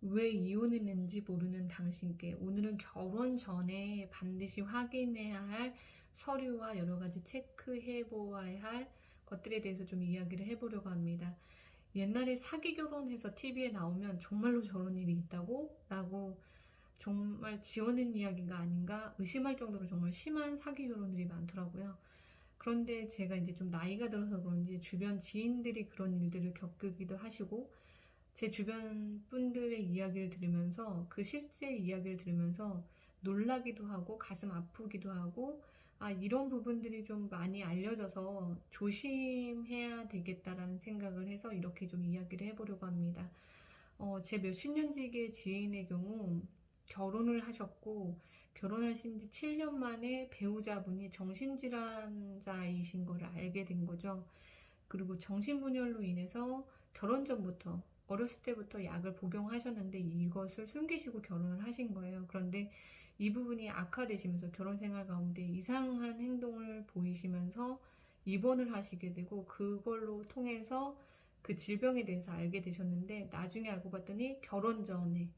왜 이혼했는지 모르는 당신께 오늘은 결혼 전에 반드시 확인해야 할 서류와 여러 가지 체크해 보아야 할 것들에 대해서 좀 이야기를 해보려고 합니다. 옛날에 사기 결혼해서 TV에 나오면 정말로 저런 일이 있다고? 라고 정말 지어낸 이야기가 아닌가 의심할 정도로 정말 심한 사기 결혼들이 많더라고요. 그런데 제가 이제 좀 나이가 들어서 그런지 주변 지인들이 그런 일들을 겪기도 하시고 제 주변 분들의 이야기를 들으면서 그 실제 이야기를 들으면서 놀라기도 하고 가슴 아프기도 하고 아, 이런 부분들이 좀 많이 알려져서 조심해야 되겠다라는 생각을 해서 이렇게 좀 이야기를 해보려고 합니다. 제 몇십 년 지기의 지인의 경우 결혼을 하셨고 결혼하신 지 7년 만에 배우자분이 정신질환자이신 걸 알게 된 거죠. 그리고 정신분열로 인해서 결혼 전부터 어렸을 때부터 약을 복용하셨는데 이것을 숨기시고 결혼을 하신 거예요. 그런데 이 부분이 악화되시면서 결혼 생활 가운데 이상한 행동을 보이시면서 입원을 하시게 되고 그걸로 통해서 그 질병에 대해서 알게 되셨는데 나중에 알고 봤더니 결혼 전에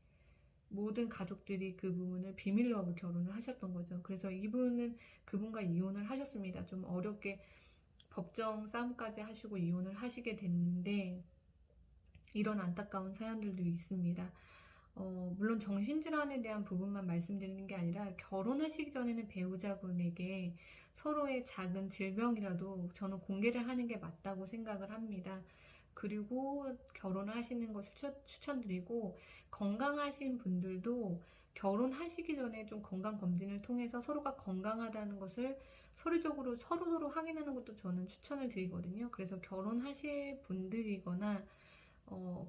모든 가족들이 그 부분을 비밀로 하고 결혼을 하셨던 거죠. 그래서 이분은 그분과 이혼을 하셨습니다. 좀 어렵게 법정 싸움까지 하시고 이혼을 하시게 됐는데 이런 안타까운 사연들도 있습니다. 물론 정신질환에 대한 부분만 말씀드리는 게 아니라 결혼하시기 전에는 배우자분에게 서로의 작은 질병이라도 저는 공개를 하는 게 맞다고 생각을 합니다. 그리고 결혼을 하시는 것을 추천드리고 건강하신 분들도 결혼하시기 전에 좀 건강검진을 통해서 서로가 건강하다는 것을 서류적으로 서로서로 확인하는 것도 저는 추천을 드리거든요. 그래서 결혼하실 분들이거나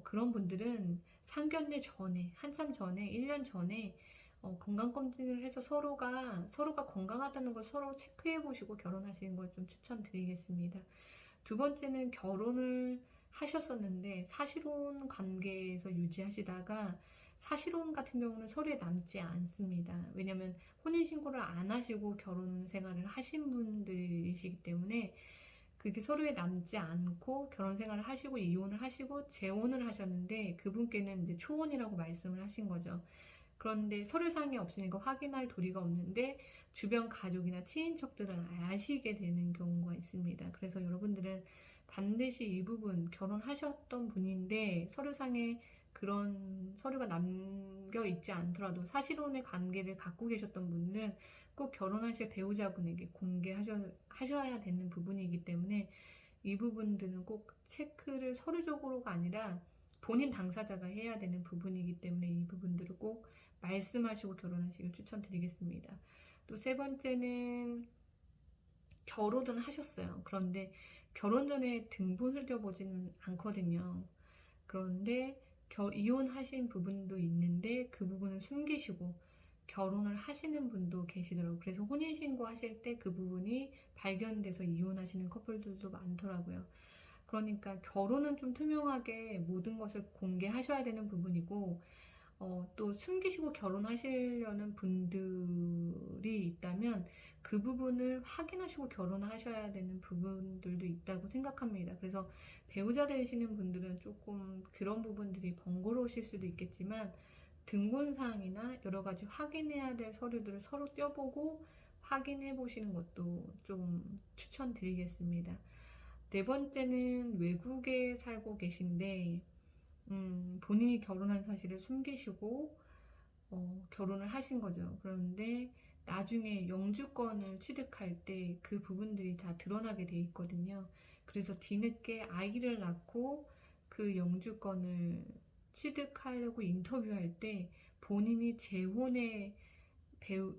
그런 분들은 상견례 전에, 한참 전에, 1년 전에 건강검진을 해서 서로가 건강하다는 걸 서로 체크해 보시고 결혼하시는 걸 좀 추천드리겠습니다. 두 번째는 결혼을 하셨었는데 사실혼 관계에서 유지하시다가 사실혼 같은 경우는 서류에 남지 않습니다. 왜냐면 혼인신고를 안 하시고 결혼 생활을 하신 분들이시기 때문에 그게 서류에 남지 않고 결혼 생활을 하시고 이혼을 하시고 재혼을 하셨는데 그분께는 이제 초혼이라고 말씀을 하신 거죠. 그런데 서류상에 없으니까 확인할 도리가 없는데 주변 가족이나 친인척들은 아시게 되는 경우가 있습니다. 그래서 여러분들은 반드시 이 부분 결혼하셨던 분인데 서류상에 그런 서류가 남겨 있지 않더라도 사실혼의 관계를 갖고 계셨던 분들은 꼭 결혼하실 배우자분에게 공개하셔야 되는 부분이기 때문에 이 부분들은 꼭 체크를 서류적으로가 아니라 본인 당사자가 해야 되는 부분이기 때문에 이 부분들을 꼭 말씀하시고 결혼하시길 추천드리겠습니다. 또 세 번째는 결혼은 하셨어요. 그런데 결혼 전에 등본을 떼어보지는 않거든요. 그런데 이혼하신 부분도 있는데 그 부분을 숨기시고 결혼을 하시는 분도 계시더라고요. 그래서 혼인신고 하실 때 그 부분이 발견돼서 이혼하시는 커플들도 많더라고요. 그러니까 결혼은 좀 투명하게 모든 것을 공개하셔야 되는 부분이고 또 숨기시고 결혼하시려는 분들이 있다면 그 부분을 확인하시고 결혼하셔야 되는 부분들도 있다고 생각합니다. 그래서 배우자 되시는 분들은 조금 그런 부분들이 번거로우실 수도 있겠지만 등본사항이나 여러 가지 확인해야 될 서류들을 서로 떼어보고 확인해 보시는 것도 좀 추천드리겠습니다. 네 번째는 외국에 살고 계신데 본인이 결혼한 사실을 숨기시고 결혼을 하신 거죠. 그런데 나중에 영주권을 취득할 때 그 부분들이 다 드러나게 돼 있거든요. 그래서 뒤늦게 아이를 낳고 그 영주권을 취득하려고 인터뷰할 때 본인이 재혼의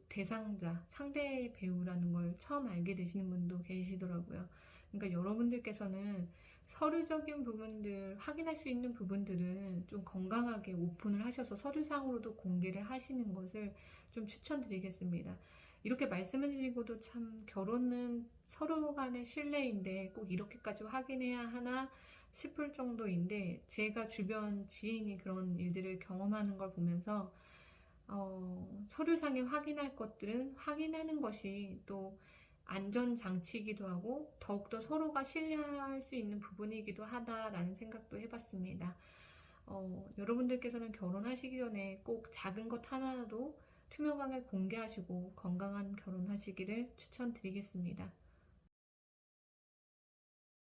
대상자, 상대 배우라는 걸 처음 알게 되시는 분도 계시더라고요. 그러니까 여러분들께서는 서류적인 부분들, 확인할 수 있는 부분들은 좀 건강하게 오픈을 하셔서 서류상으로도 공개를 하시는 것을 좀 추천드리겠습니다. 이렇게 말씀을 드리고도 참 결혼은 서로 간의 신뢰인데 꼭 이렇게까지 확인해야 하나 싶을 정도인데 제가 주변 지인이 그런 일들을 경험하는 걸 보면서 서류상에 확인할 것들은 확인하는 것이 또 안전장치이기도 하고 더욱더 서로가 신뢰할 수 있는 부분이기도 하다라는 생각도 해봤습니다. 여러분들께서는 결혼하시기 전에 꼭 작은 것 하나라도 투명하게 공개하시고 건강한 결혼하시기를 추천드리겠습니다.